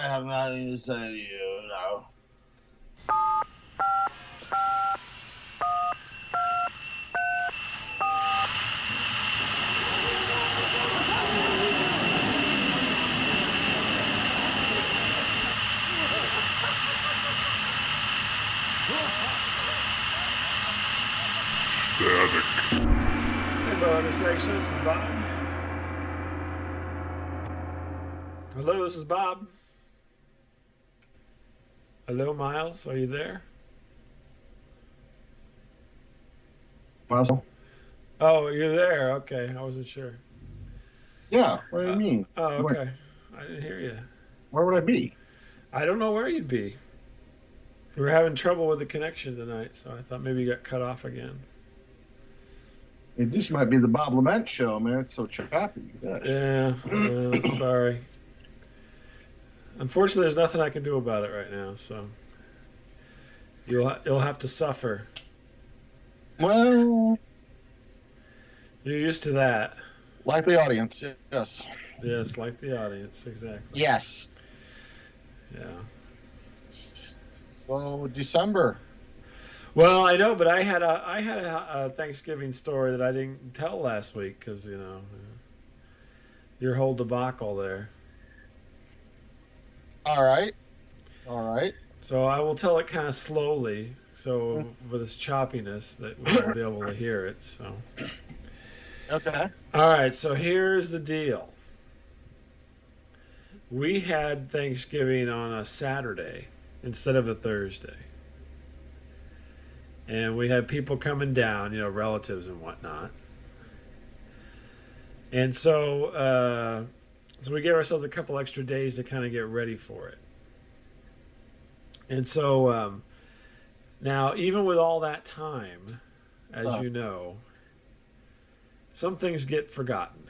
I have nothing to say to you now. Hey, bonus section. This is Bob. Hello, this is Bob. Hello, Miles. Are you there? Well, Oh, you're there. Okay, I wasn't sure. yeah, what do you mean? Oh, okay. I didn't hear you. Where would I be? I don't know where you'd be. We were having trouble with the connection tonight, so I thought maybe you got cut off again. This might be the Bob LeMents show, man. It's so choppy. Yeah, sorry. Unfortunately, there's nothing I can do about it right now, so you'll have to suffer. Well, You're used to that. like the audience, yes. Yes, like the audience, exactly. Yes. Yeah. So, December. Well, I know, but I had a Thanksgiving story that I didn't tell last week because your whole debacle there. All right. So I will tell it kind of slowly, so with this choppiness that we'll be able to hear it. So. Okay. All right. So here's the deal. We had Thanksgiving on a Saturday instead of a Thursday. And we had people coming down, relatives and whatnot. And so we gave ourselves a couple extra days to kind of get ready for it. And so now, even with all that time, as you know, some things get forgotten.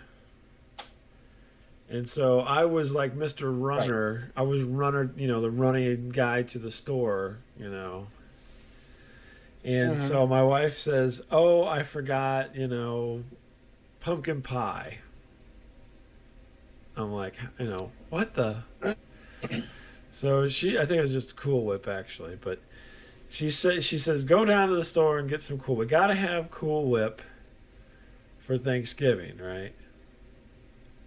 And so I was like Mr. Runner. Right. I was runner, the running guy to the store, And so my wife says, "Oh, I forgot, pumpkin pie." I'm like, what the? So I think it was just Cool Whip actually, but she says, "Go down to the store and get some Cool Whip. Got to have Cool Whip for Thanksgiving, right?"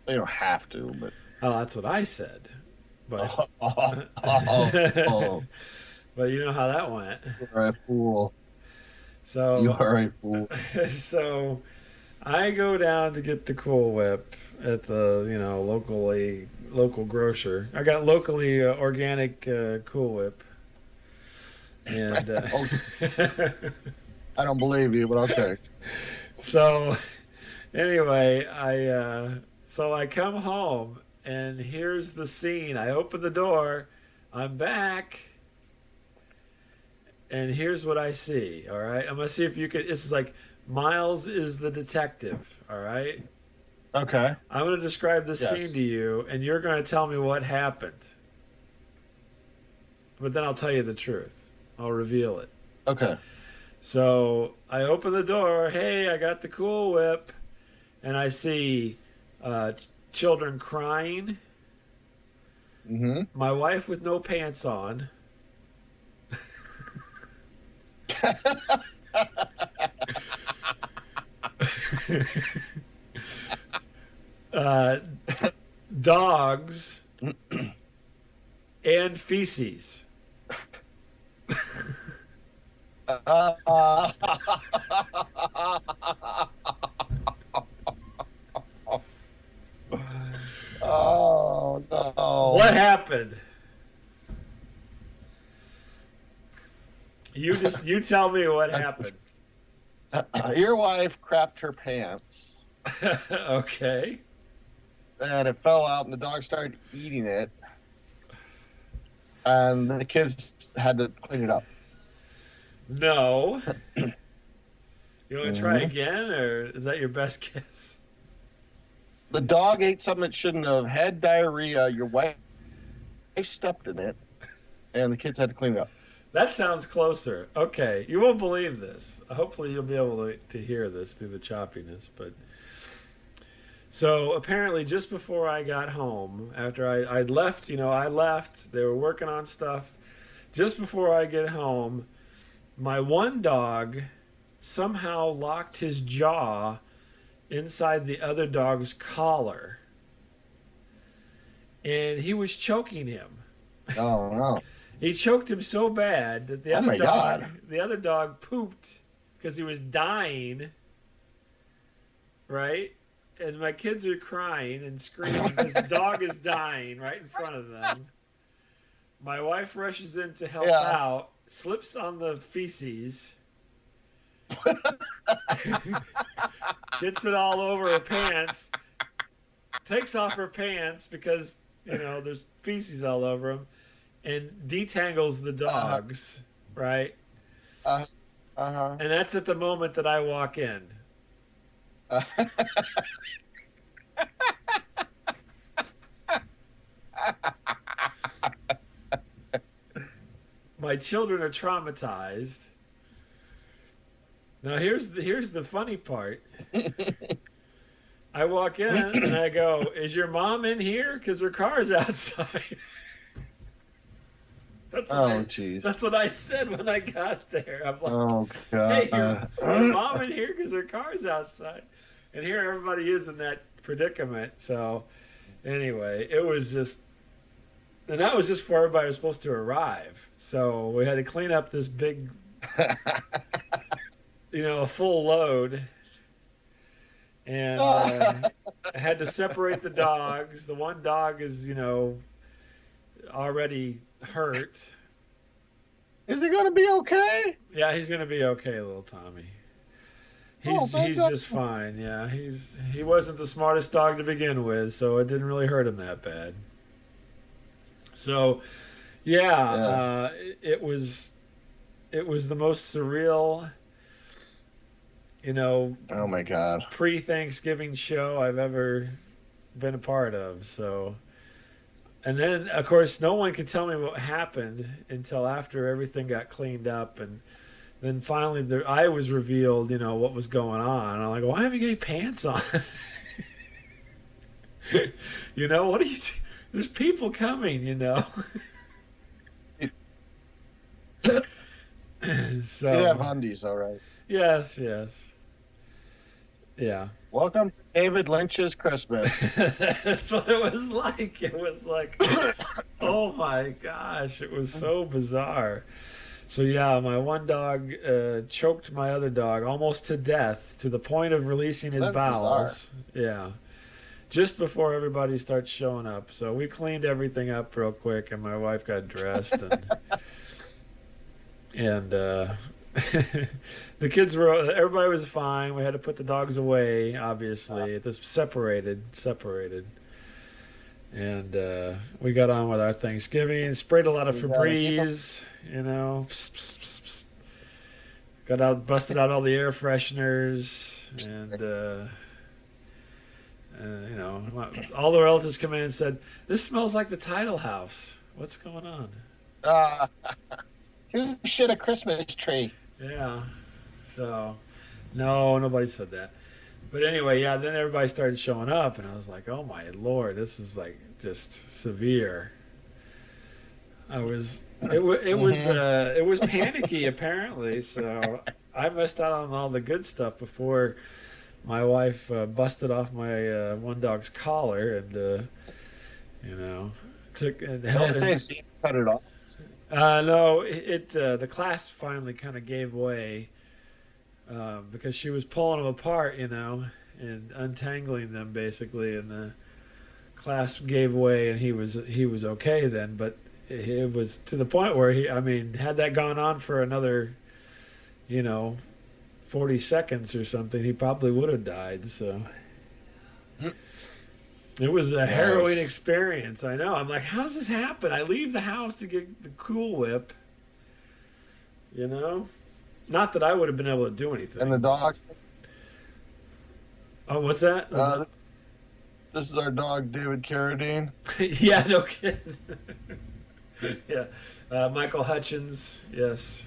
They don't have to, but that's what I said. But but you know how that went. You're a fool. So you are a fool. So I go down to get the Cool Whip at the local grocer. I got locally organic Cool Whip, and I don't believe you, but okay. So anyway, I come home and here's the scene. I open the door. I'm back. And here's what I see, all right? I'm going to see if you can... This is like, Miles is the detective, all right? Okay. I'm going to describe the scene to you, and you're going to tell me what happened. But then I'll tell you the truth. I'll reveal it. Okay. So I open the door. Hey, I got the Cool Whip. And I see children crying. Mm-hmm. My wife with no pants on. Dogs and feces. Oh no! What happened? You tell me what happened. Your wife crapped her pants. Okay. And it fell out, and the dog started eating it. And the kids had to clean it up. No. You want to try again, or is that your best guess? The dog ate something it shouldn't have, had diarrhea. Your wife stepped in it, and the kids had to clean it up. That sounds closer. Okay. You won't believe this. Hopefully you'll be able to hear this through the choppiness. But So apparently, just before I got home, after I'd left, I left. They were working on stuff. Just before I get home, my one dog somehow locked his jaw inside the other dog's collar, and he was choking him. Oh no! He choked him so bad that Oh my God! the other dog pooped because he was dying. Right? And my kids are crying and screaming because the dog is dying right in front of them. My wife rushes in to help out, slips on the feces, gets it all over her pants, takes off her pants because, there's feces all over them, and detangles the dogs, right? Uh-huh. And that's at the moment that I walk in. My children are traumatized. Now here's the funny part. I walk in and I go, "Is your mom in here? Because her car's outside." That's what I said when I got there. I'm like, "Oh God, hey, your mom in here because her car's outside." And here everybody is in that predicament. So anyway, it was just, and that was just before everybody was supposed to arrive. So we had to clean up this big, a full load. And I had to separate the dogs. The one dog is, already hurt. Is he going to be okay? Yeah, he's going to be okay, little Tommy. He's just fine. Yeah, he wasn't the smartest dog to begin with, so it didn't really hurt him that bad. So, it was the most surreal, oh my God, pre-Thanksgiving show I've ever been a part of. So, and then of course no one could tell me what happened until after everything got cleaned up, and then finally I was revealed, what was going on. I'm like, why have you got any pants on? What are you? There's people coming, So you have undies, all right. Yes. Yeah. Welcome to David Lynch's Christmas. That's what it was like. It was like, oh my gosh, it was so bizarre. So yeah, my one dog choked my other dog almost to death, to the point of releasing his bowels. Bizarre. Yeah. Just before everybody starts showing up. So we cleaned everything up real quick, and my wife got dressed, and the kids everybody was fine. We had to put the dogs away, obviously. It was separated. And we got on with our Thanksgiving, sprayed a lot of Febreze, pss, pss, pss, pss. Busted out all the air fresheners, and all the relatives come in and said, "This smells like the Tidal House. What's going on?" You shit a Christmas tree. Yeah. So, no, nobody said that. But anyway, yeah, then everybody started showing up, and I was like, oh my Lord, this is like just severe. It was panicky apparently, so I missed out on all the good stuff before my wife busted off my one dog's collar and took and helped cut it off. No, the clasp finally kind of gave way because she was pulling them apart, and untangling them basically, and the clasp gave way, and he was okay then. But it was to the point where had that gone on for another, 40 seconds or something, he probably would have died. So. It was a harrowing experience. I know. I'm like, how does this happen? I leave the house to get the Cool Whip. Not that I would have been able to do anything. And the dog. Oh, what's that? This is our dog, David Carradine. Yeah, no kidding. Yeah, Michael Hutchins. Yes.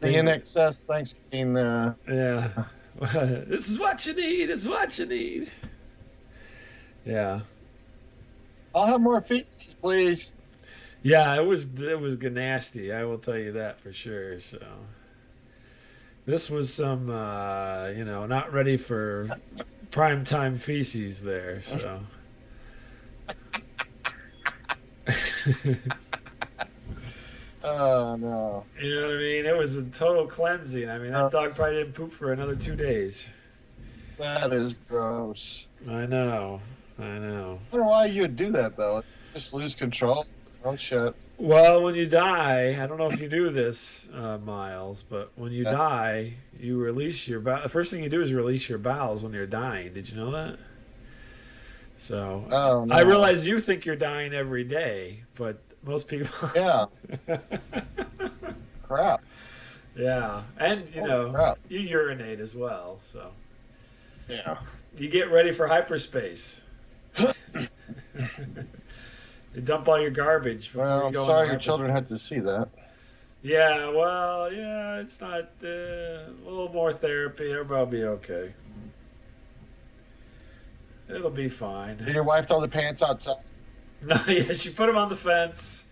The NXS Thanksgiving. Yeah. This is what you need. It's what you need. Yeah. I'll have more feces, please. Yeah, it was nasty. I will tell you that for sure. So this was some, not ready for prime time feces there. So Oh no. you know what I mean? It was a total cleansing. I mean, that Uh, dog probably didn't poop for another 2 days. that is gross. I know. I know. I don't know why you would do that though. Just lose control. Oh shit. Well, when you die, I don't know if you knew this, Miles, but when you Yeah. die, you release your bowels. The first thing you do is release your bowels when you're dying. Did you know that? So Oh I no. realize you think you're dying every day, but most people. Yeah. Crap. Yeah, and Holy crap. you urinate as well, so Yeah. you get ready for hyperspace. You dump all your garbage before Well, you I'm go sorry into your children had hyperspace. to see that. Yeah, well, yeah, it's not a little more therapy. Everybody'll be okay. It'll be fine. Did your wife throw the pants outside? No, yeah, she put them on the fence,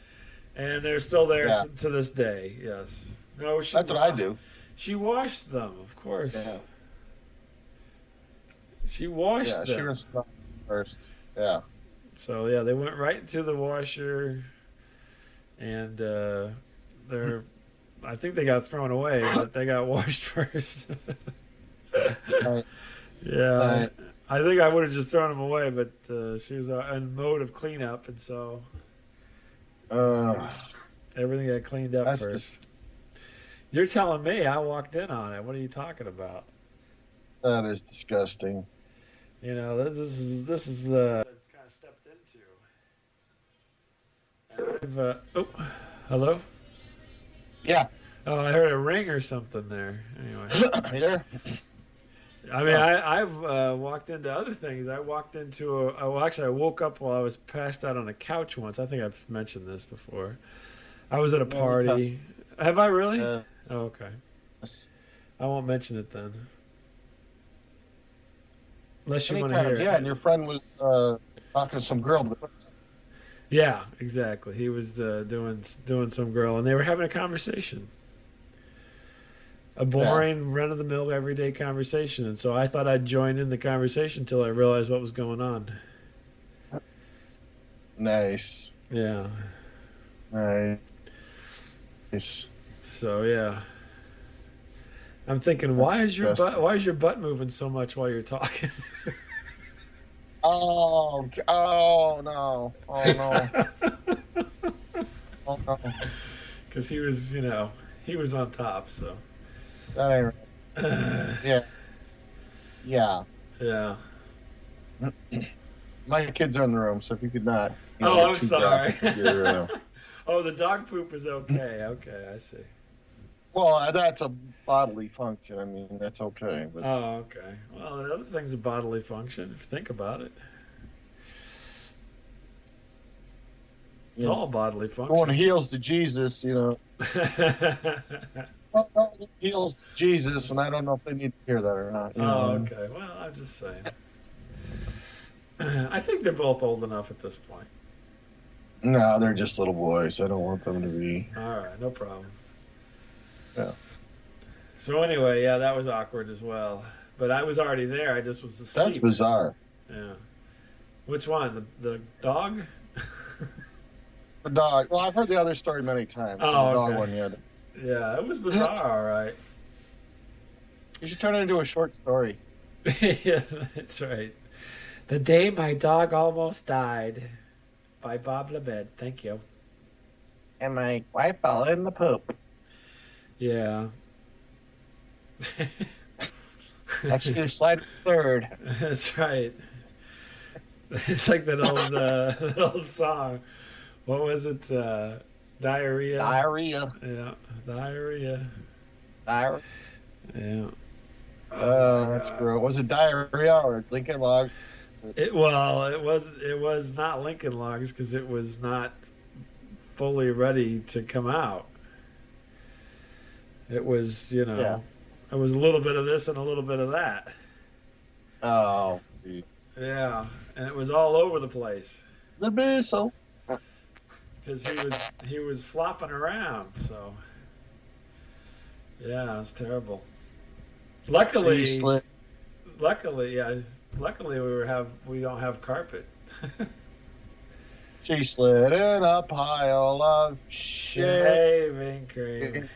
and they're still there Yeah. to this day. Yes. No, That's what I do. She washed them, of course. Yeah. She washed Yeah, she them. rinsed them first. Yeah. So yeah, they went right into the washer, and they're. I think they got thrown away, but they got washed first. Right. Yeah, Right. I think I would have just thrown them away, but she was in mode of cleanup, and so everything got cleaned up That's first. You're telling me I walked in on it. What are you talking about? that is disgusting. This is kind of stepped into. Hello. Yeah. Oh, I heard a ring or something there. Anyway, You there? I mean, I've walked into other things. I walked into I woke up while I was passed out on a couch once. I think I've mentioned this before. I was at a Yeah, party. Have I really? Uh, Oh, okay. I won't mention it then. Unless you want to anytime. hear it. Yeah, and your friend was talking to some girl. Yeah, exactly. He was doing some girl, and they were having a conversation. A boring, run-of-the-mill, everyday conversation, and so I thought I'd join in the conversation until I realized what was going on. Nice. Yeah. Nice. So yeah. I'm thinking, why is your butt moving so much while you're talking? Oh no. Oh no. Oh no. Because he was, he was on top. So. That ain't right. Yeah. Yeah. Yeah. My kids are in the room, so if you could not. Oh, I'm sorry. You're, Oh, the dog poop is okay. Okay, I see. well, that's a bodily function. I mean, that's okay. But Oh, okay. Well, the other thing's a bodily function, if you think about it. It's Yeah. all bodily function. going heels to Jesus, heels to Jesus, and I don't know if they need to hear that or not. Oh, okay. Well, I'm just saying. I think they're both old enough at this point. No, they're just little boys. I don't want them to be. All right, no problem. Yeah. So anyway, yeah, that was awkward as well. But I was already there. I just was asleep. That's bizarre. Yeah. Which one? The dog? The dog. Well, I've heard the other story many times. Oh, the dog okay. one, yeah. Yeah, it was bizarre, all right. You should turn it into a short story. Yeah, that's right. The Day My Dog Almost Died by Bob LeMents. Thank you. And my wife fell in the poop. Yeah. Actually, slide third. That's right. It's like that old song. What was it? Diarrhea. Diarrhea. Yeah, diarrhea. Diarrhea. Yeah. That's gross. Was it diarrhea or Lincoln Logs? It was not Lincoln Logs because it was not fully ready to come out. It was, it was a little bit of this and a little bit of that. Oh. Geez. Yeah, and it was all over the place The missile. because he was flopping around. So yeah, it's terrible. She Luckily, slid. yeah, luckily we don't have carpet. She slid in a pile of shit. Shaving cream.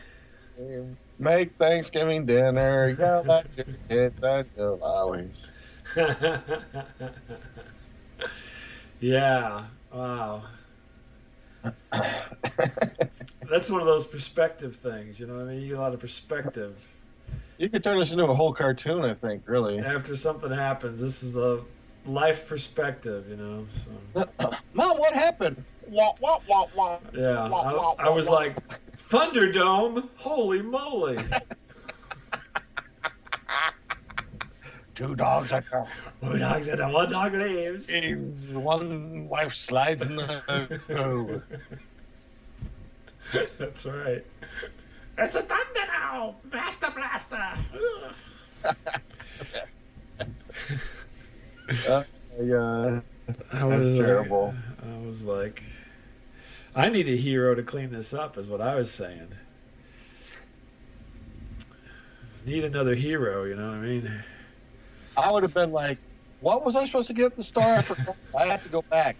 Make Thanksgiving dinner. Yell at your kids and you'll always. Yeah. Wow. That's one of those perspective things, you know what I mean? You get a lot of perspective. You could turn this into a whole cartoon, I think, really. After something happens, this is a life perspective, you know. So Mom, what happened? Wah, wah, wah, wah. yeah, Wah, wah, I wah, was wah. like, Thunderdome, holy moly! Two dogs at the One dog said, one dog leaves. games. One wife slides in the road. That's right. It's a Thunderdome, Master Blaster. Oh my God. That's terrible. I was like, I need a hero to clean this up, is what I was saying. Need another hero, you know what I mean? I would have been like, what was I supposed to get at the store? I forgot. I have to go back.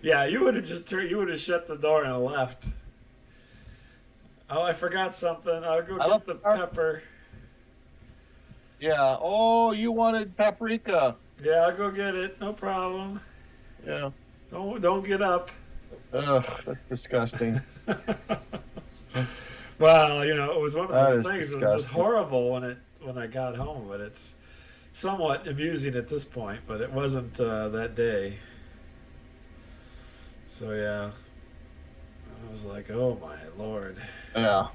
Yeah, you would have you would have shut the door and left. Oh, I forgot something. I'll go get the pepper. Yeah. Oh, you wanted paprika. Yeah, I'll go get it. No problem. Yeah. Don't get up. Ugh, that's disgusting. Well, you know, it was one of That those is things. It was disgusting. horrible when I got home, but it's somewhat amusing at this point. But it wasn't that day. So yeah, I was like, oh my Lord. Yeah.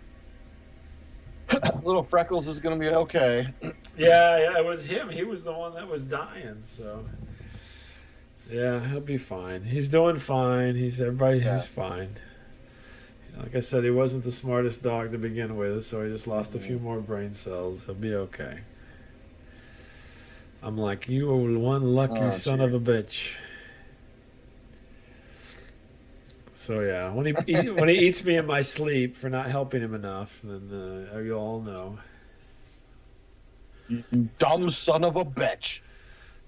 Little Freckles is going to be okay. Yeah, it was him. He was the one that was dying. So yeah, he'll be fine. He's doing fine. He's fine. Like I said, he wasn't the smartest dog to begin with, so he just lost a few more brain cells. He'll be okay. I'm like, you one lucky son of a bitch. So yeah, when he eats me in my sleep for not helping him enough, then you'll all know. You dumb son of a bitch.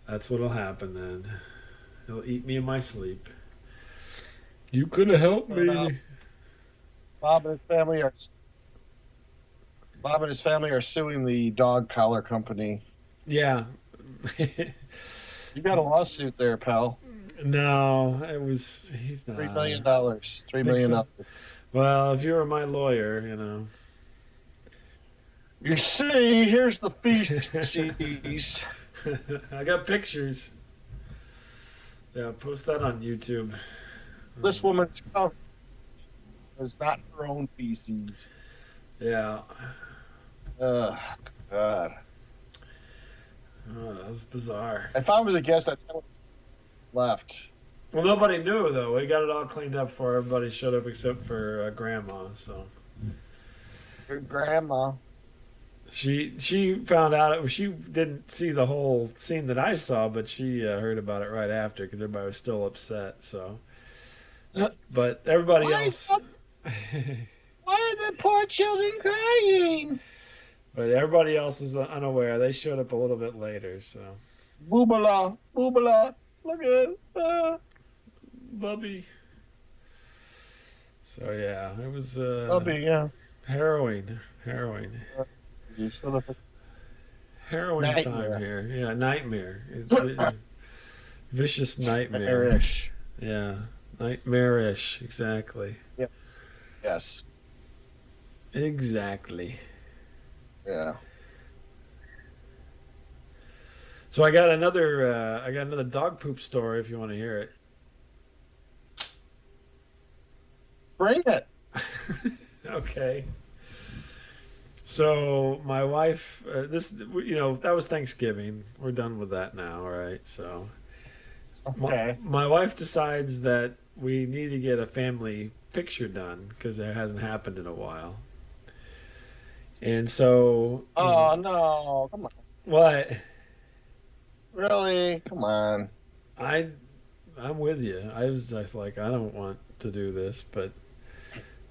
That's what'll happen then. He'll eat me in my sleep. You could have helped me. Bob and his family are suing the dog collar company. Yeah. You got a lawsuit there, pal. No, he's not. $3 million. $3 million. So. Well, if you were my lawyer, you know. You see, here's the feces. I got pictures. Yeah, post that on YouTube. This woman's cover is not her own feces. Yeah. God. Oh, that was bizarre. If I was a guest, I'd left. Well, nobody knew, though. We got it all cleaned up for everybody showed up except for Grandma, so. Your grandma. She found out. She didn't see the whole scene that I saw, but she heard about it right after because everybody was still upset, so. But everybody else... Why are the poor children crying? But everybody else was unaware. They showed up a little bit later, so. Boobala, boobala, look at Bubby. So yeah, it was Bubby, yeah. harrowing. Harrowing Nightmare. time here. Yeah, nightmare. It's a vicious nightmare. Nightmarish. Yeah, nightmarish. Exactly. Yes. Exactly. Yeah. So I got another dog poop story if you want to hear it. Bring it. Okay. So my wife, that was Thanksgiving. We're done with that now, right? So Okay. my wife decides that we need to get a family picture done because it hasn't happened in a while. And so... Oh, no. Come on. What? Really? Come on. I I'm with you. I was just like, I don't want to do this, but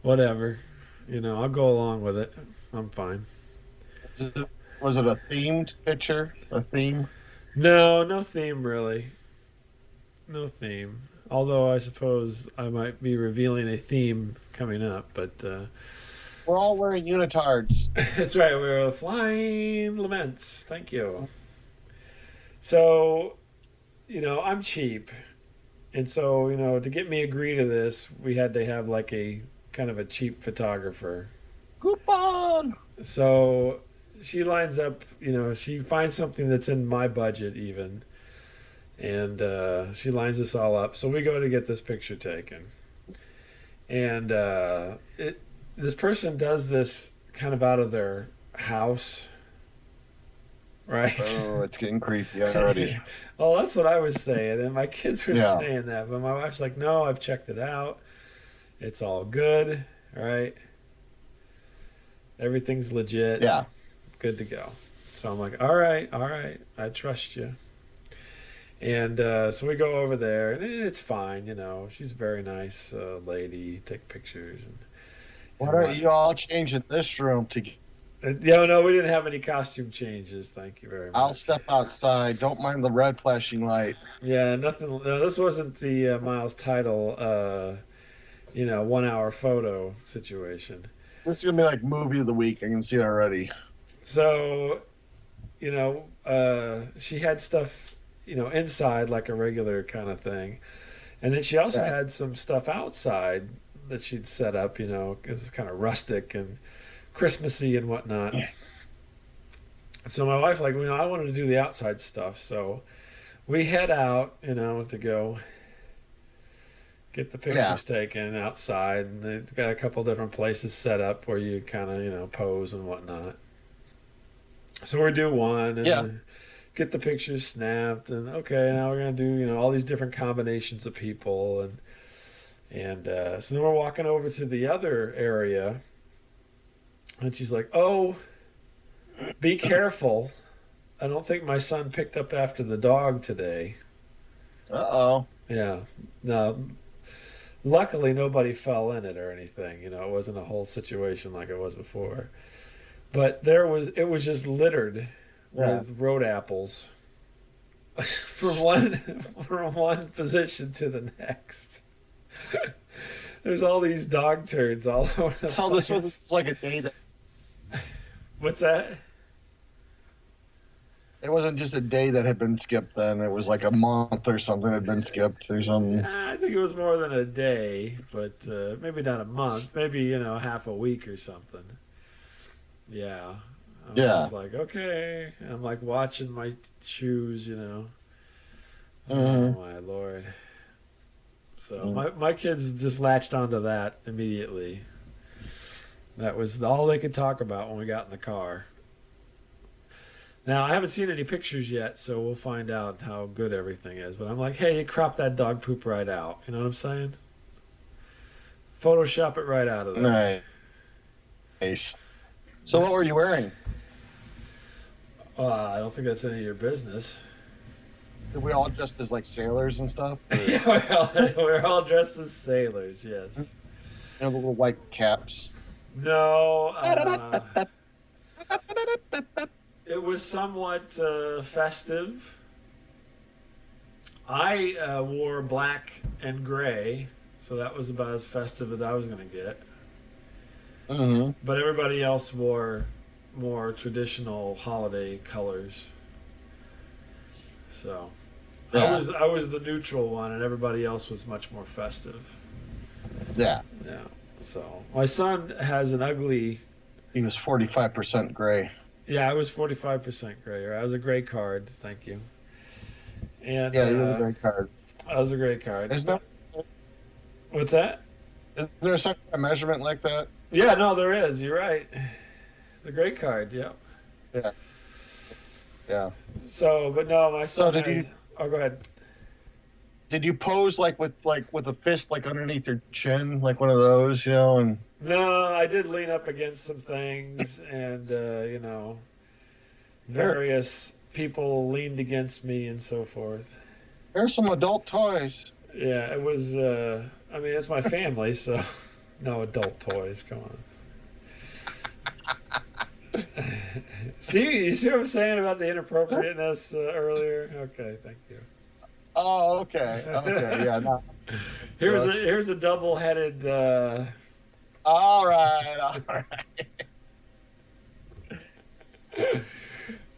whatever. I'll go along with it. I'm fine. Was it a themed picture? A theme? No, no theme really. No theme. Although I suppose I might be revealing a theme coming up, but We're all wearing unitards. that's right. We're flying LeMents. Thank you. So, I'm cheap. And so, to get me agree to this, we had to have like a kind of a cheap photographer. Coupon! So she lines up, she finds something that's in my budget even. And she lines us all up. So we go to get this picture taken. And this person does this kind of out of their house. Right? Oh, it's getting creepy already. Well, that's what I was saying. And my kids were Yeah. saying that. But my wife's like, no, I've checked it out. It's all good. Right? Everything's legit. Yeah. Good to go. So I'm like, all right, I trust you. And so we go over there, and it's fine, She's a very nice lady. Take pictures. Why don't you all change in this room to... No, we didn't have any costume changes. Thank you very much. I'll step outside. Don't mind the red flashing light. Yeah, nothing. No, this wasn't the Miles Title, 1 hour photo situation. This is going to be like movie of the week. I can see it already. So, she had stuff, inside like a regular kind of thing. And then she also had some stuff outside that she'd set up, it was kind of rustic and Christmassy and whatnot. So my wife, like, I wanted to do the outside stuff. So we head out, to go get the pictures taken outside. And they've got a couple different places set up where you kind of, pose and whatnot. So we do one and get the pictures snapped. And okay, now we're going to do, all these different combinations of people. And so then we're walking over to the other area. And she's like, oh, be careful. I don't think my son picked up after the dog today. Uh-oh. Yeah. No, luckily nobody fell in it or anything. It wasn't a whole situation like it was before. But it was just littered with road apples from one position to the next. There's all these dog turds all over the place. So this was like a day that... What's that? It wasn't just a day that had been skipped then. It was like a month or something had been skipped or something. I think it was more than a day, but maybe not a month. Maybe, half a week or something. Yeah. I was just like, okay. And I'm like watching my shoes, Oh, my Lord. So my kids just latched onto that immediately. That was all they could talk about when we got in the car. Now, I haven't seen any pictures yet, so we'll find out how good everything is. But I'm like, hey, you crop that dog poop right out. You know what I'm saying? Photoshop it right out of there. Nice. So what were you wearing? I don't think that's any of your business. Were we all dressed as like sailors and stuff? Yeah, we're all dressed as sailors, yes. And little white caps. No. It was somewhat festive. I wore black and gray, so that was about as festive as I was going to get. Mm-hmm. But everybody else wore more traditional holiday colors. So I was the neutral one, and everybody else was much more festive. Yeah. Yeah. So my son has an ugly. He was 45% gray. Yeah, I was 45% gray. I was a gray card. Thank you. And Yeah, you were a gray card. I was a gray card. Is there, What's that? is there some kind of measurement like that? Yeah, no, there is. You're right. The gray card. Yeah. Yeah. Yeah. So, but no, my son. So did you? Oh, go ahead. Did you pose like with a fist like underneath your chin, like one of those, and No, I did lean up against some things, and various people leaned against me and so forth. Here's some adult toys. Yeah, it was. I mean, it's my family, so no adult toys. Come on. You see what I'm saying about the inappropriateness earlier? Okay, thank you. Oh, okay. Okay, yeah. No. Here's a double-headed. All right, all right.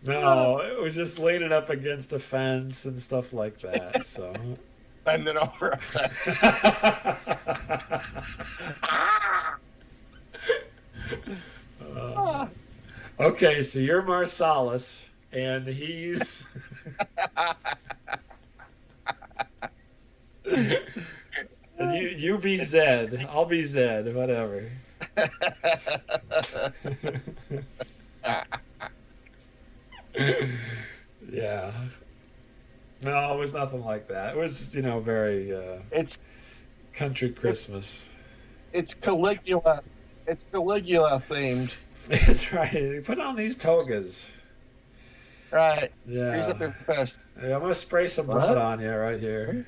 No, it was just leaning up against a fence and stuff like that. So. Bending over. Okay, so you're Marsalis, and he's. And you be Zed. I'll be Zed, whatever. Yeah. No, it was nothing like that. It was, very It's country Christmas. it's Caligula. It's Caligula themed. That's right. Put on these togas. Right. Yeah. Here's up your fist. Yeah, I'm gonna spray some blood on you right here.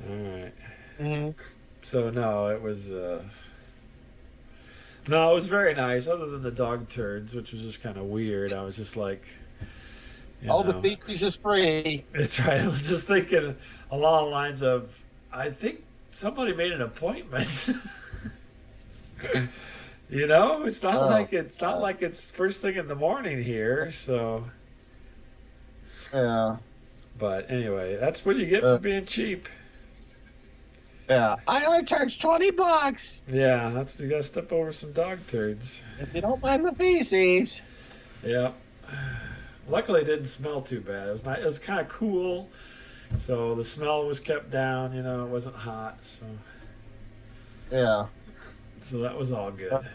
All right. Mm-hmm. So no, it was. No, it was very nice. Other than the dog turds, which was just kind of weird. I was just like. The feces is free. That's right. I was just thinking along the lines of, I think somebody made an appointment. It's not like it's first thing in the morning here. So. Yeah. But anyway, that's what you get for being cheap. Yeah. I only charge $20. Yeah, you gotta step over some dog turds. If you don't mind the feces. Yeah. Luckily, it didn't smell too bad. It was nice. It was kind of cool, so the smell was kept down. It wasn't hot, so. Yeah. So that was all good.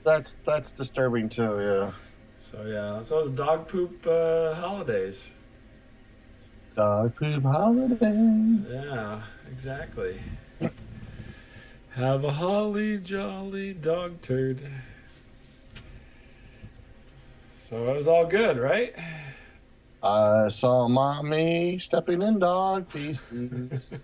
That's disturbing too. Yeah. So yeah, so it was dog poop holidays. Dog poop holiday. Yeah, exactly. Have a holly jolly dog turd. So it was all good, right? I saw mommy stepping in dog feces.